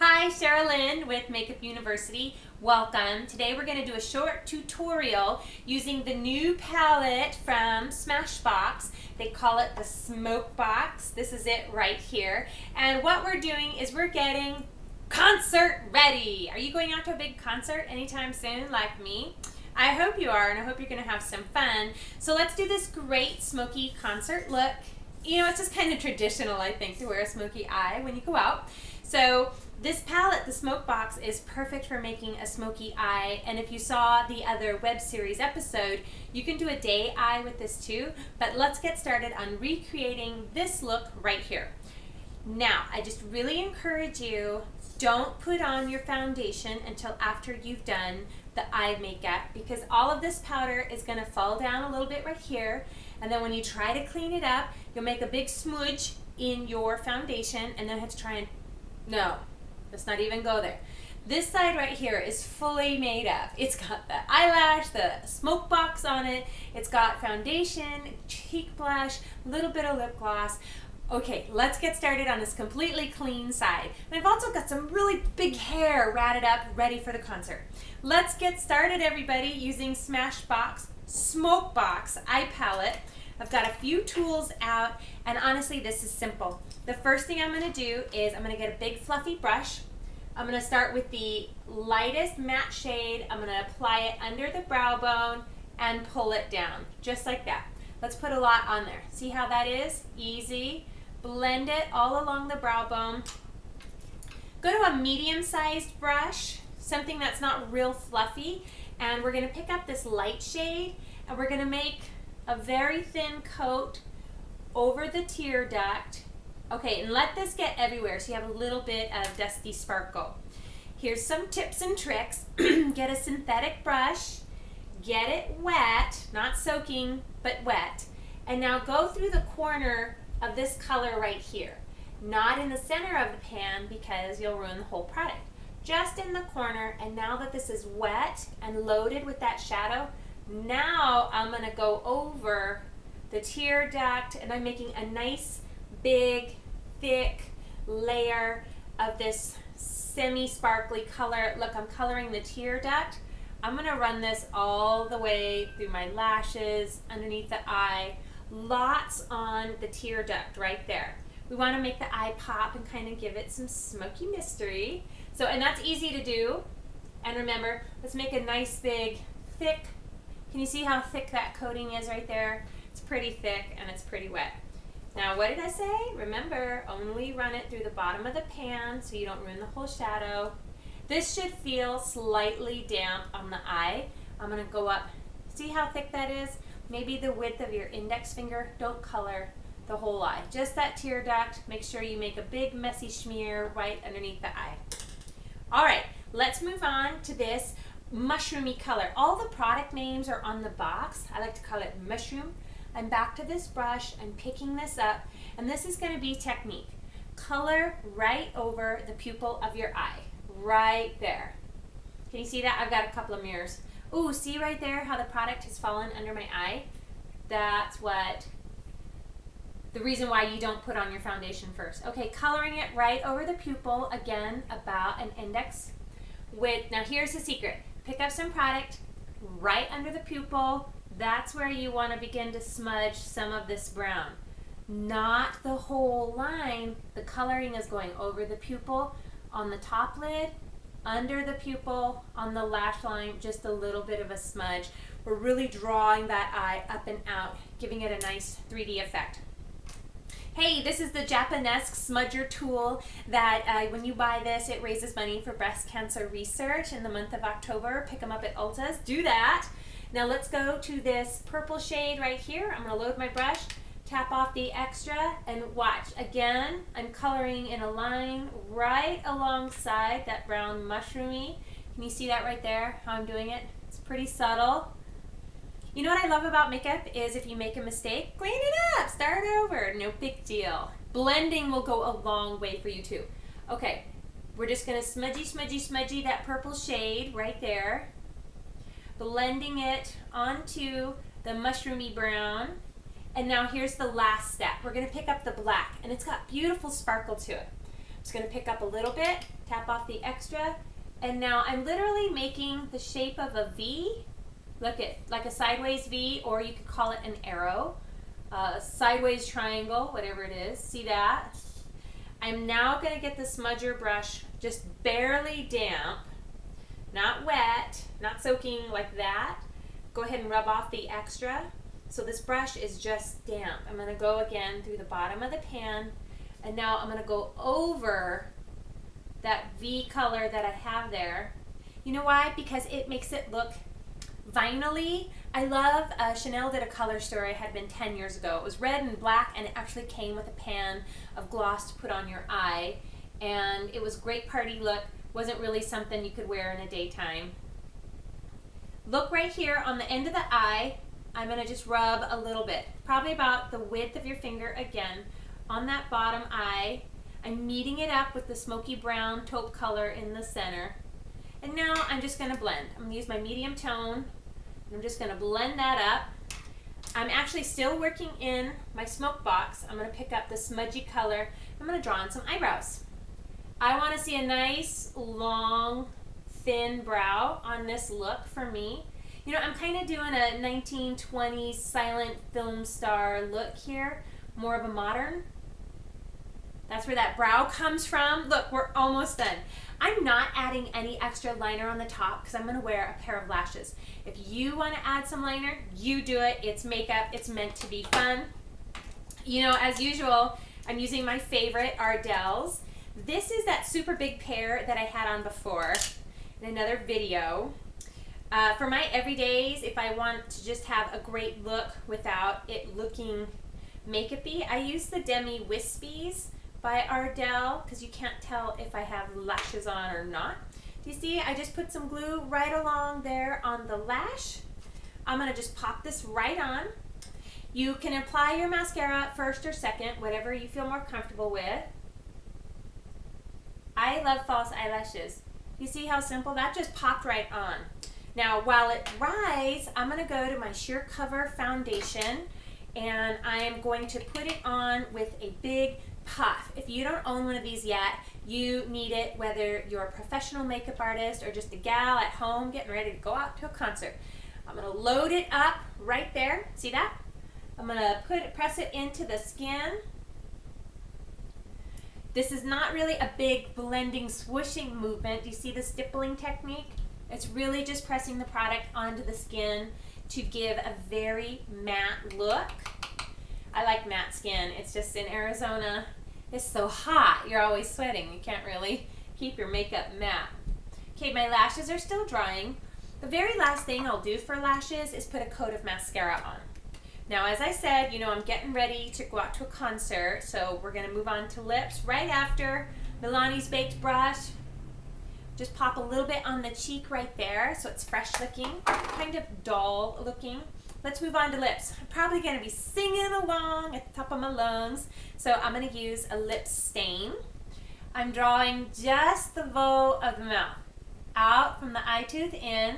Hi, Sherilyn with Makeup University. Welcome. Today we're going to do a short tutorial using the new palette from Smashbox. They call it the Smokebox. This is it right here. And what we're doing is we're getting concert ready. Are you going out to a big concert anytime soon like me? I hope you are, and I hope you're going to have some fun. So let's do this great smoky concert look. You know, it's just kind of traditional, I think, to wear a smoky eye when you go out. So this palette, the Smokebox, is perfect for making a smoky eye. And if you saw the other web series episode, you can do a day eye with this too. But let's get started on recreating this look right here. Now, I just really encourage you, don't put on your foundation until after you've done the eye makeup, because all of this powder is going to fall down a little bit right here. And then when you try to clean it up, you'll make a big smudge in your foundation and then have to try and, no, let's not even go there. This side right here is fully made up. It's got the eyelash, the smoke box on it. It's got foundation, cheek blush, a little bit of lip gloss. Okay, let's get started on this completely clean side. And I've also got some really big hair ratted up, ready for the concert. Let's get started, everybody, using Smashbox Smokebox eye palette. I've got a few tools out, and honestly, this is simple. The first thing I'm going to do is I'm going to get a big fluffy brush. I'm going to start with the lightest matte shade. I'm going to apply it under the brow bone and pull it down, just like that. Let's put a lot on there. See how that is? Easy. Blend it all along the brow bone. Go to a medium-sized brush, something that's not real fluffy, and we're going to pick up this light shade, and we're going to make a very thin coat over the tear duct. Okay, and let this get everywhere so you have a little bit of dusty sparkle. Here's some tips and tricks. Get a synthetic brush, get it wet, not soaking, but wet, and now go through the corner of this color right here. Not in the center of the pan because you'll ruin the whole product. Just in the corner, and now that this is wet and loaded with that shadow, now I'm going to go over the tear duct, and I'm making a nice, big, thick layer of this semi-sparkly color. Look, I'm coloring the tear duct. I'm going to run this all the way through my lashes, underneath the eye, lots on the tear duct right there. We want to make the eye pop and kind of give it some smoky mystery. So, and that's easy to do. And remember, let's make a nice, big, thick. Can you see how thick that coating is right there? It's pretty thick and it's pretty wet. Now, what did I say? Remember, only run it through the bottom of the pan so you don't ruin the whole shadow. This should feel slightly damp on the eye. I'm going to go up. See how thick that is? Maybe the width of your index finger. Don't color the whole eye. Just that tear duct. Make sure you make a big messy smear right underneath the eye. All right, let's move on to this mushroomy color. All the product names are on the box. I like to call it mushroom. I'm back to this brush. I'm picking this up, and this is going to be technique. Color right over the pupil of your eye. Right there. Can you see that? I've got a couple of mirrors. Ooh, see right there how the product has fallen under my eye? That's what the reason why you don't put on your foundation first. Okay, coloring it right over the pupil, again, about an index width. Now here's the secret. Pick up some product right under the pupil. That's where you want to begin to smudge some of this brown. Not the whole line. The coloring is going over the pupil, on the top lid, under the pupil, on the lash line, just a little bit of a smudge. We're really drawing that eye up and out, giving it a nice 3D effect. Hey, this is the Japanesque smudger tool that when you buy this, it raises money for breast cancer research in the month of October. Pick them up at Ulta's. Do that. Now let's go to this purple shade right here. I'm going to load my brush, tap off the extra, and watch. Again, I'm coloring in a line right alongside that brown mushroomy. Can you see that right there, how I'm doing it? It's pretty subtle. You know what I love about makeup is if you make a mistake, clean it up, start over, no big deal. Blending will go a long way for you too. Okay, we're just going to smudgy, smudgy, smudgy that purple shade right there. Blending it onto the mushroomy brown. And now here's the last step. We're going to pick up the black, and it's got beautiful sparkle to it. Just gonna pick up a little bit, tap off the extra, and now I'm literally making the shape of a V. Look at, like a sideways V, or you could call it an arrow, sideways triangle, whatever it is. See that? I'm now gonna get the smudger brush just barely damp, not wet, not soaking like that. Go ahead and rub off the extra. So this brush is just damp. I'm gonna go again through the bottom of the pan, and now I'm gonna go over that V color that I have there. You know why? Because it makes it look vinyl-y. I love, Chanel did a color story, it had been 10 years ago. It was red and black, and it actually came with a pan of gloss to put on your eye. And it was great party look. Wasn't really something you could wear in a daytime. Look right here on the end of the eye. I'm gonna just rub a little bit, probably about the width of your finger again, on that bottom eye. I'm meeting it up with the smoky brown taupe color in the center. And now I'm just gonna blend. I'm gonna use my medium tone, and I'm just gonna blend that up. I'm actually still working in my smoke box. I'm gonna pick up the smudgy color. I'm gonna draw on some eyebrows. I wanna see a nice, long, thin brow on this look for me. You know, I'm kind of doing a 1920s silent film star look here, more of a modern. That's where that brow comes from. Look, we're almost done. I'm not adding any extra liner on the top because I'm going to wear a pair of lashes. If you want to add some liner, you do it. It's makeup. It's meant to be fun. You know, as usual, I'm using my favorite Ardell's. This is that super big pair that I had on before in another video. For my everydays, if I want to just have a great look without it looking makeup-y, I use the Demi Wispies by Ardell because you can't tell if I have lashes on or not. Do you see? I just put some glue right along there on the lash. I'm going to just pop this right on. You can apply your mascara first or second, whatever you feel more comfortable with. I love false eyelashes. You see how simple? That just popped right on. Now, while it dries, I'm going to go to my Sheer Cover foundation, and I am going to put it on with a big puff. If you don't own one of these yet, you need it whether you're a professional makeup artist or just a gal at home getting ready to go out to a concert. I'm going to load it up right there. See that? I'm going to press it into the skin. This is not really a big blending, swooshing movement. Do you see the stippling technique? It's really just pressing the product onto the skin to give a very matte look. I like matte skin. It's just in Arizona, it's so hot. You're always sweating. You can't really keep your makeup matte. Okay, my lashes are still drying. The very last thing I'll do for lashes is put a coat of mascara on. Now, as I said, you know, I'm getting ready to go out to a concert, so we're going to move on to lips right after Milani's Baked Brush. Just pop a little bit on the cheek right there so it's fresh looking, kind of dull looking. Let's move on to lips. I'm probably going to be singing along at the top of my lungs, so I'm going to use a lip stain. I'm drawing just the bow of the mouth out from the eye tooth in,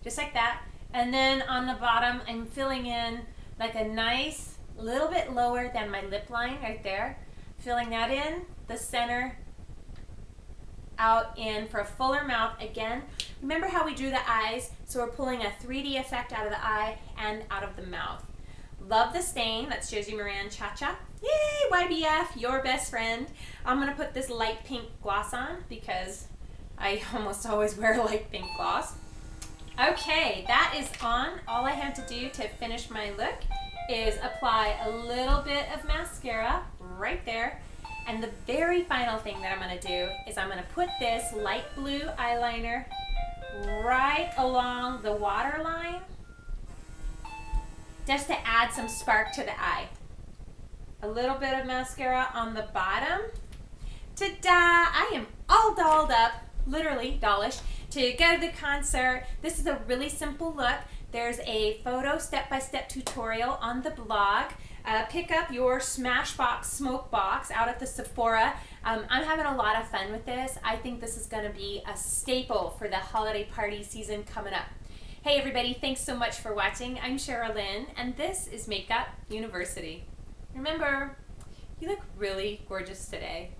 just like that. And then on the bottom, I'm filling in like a nice, little bit lower than my lip line right there. Filling that in, the center, out in for a fuller mouth again. Remember how we drew the eyes? So we're pulling a 3D effect out of the eye and out of the mouth. Love the stain. That's Josie Moran Cha-Cha. Yay, YBF, your best friend. I'm going to put this light pink gloss on because I almost always wear light pink gloss. Okay, that is on. All I have to do to finish my look is apply a little bit of mascara right there. And the very final thing that I'm going to do is I'm going to put this light blue eyeliner right along the waterline just to add some spark to the eye. A little bit of mascara on the bottom. Ta-da! I am all dolled up, literally dollish, to go to the concert. This is a really simple look. There's a photo step-by-step tutorial on the blog. Pick up your Smashbox Smokebox out at the Sephora. I'm having a lot of fun with this. I think this is going to be a staple for the holiday party season coming up. Hey everybody, thanks so much for watching. I'm Sherilyn, and this is Makeup University. Remember, you look really gorgeous today.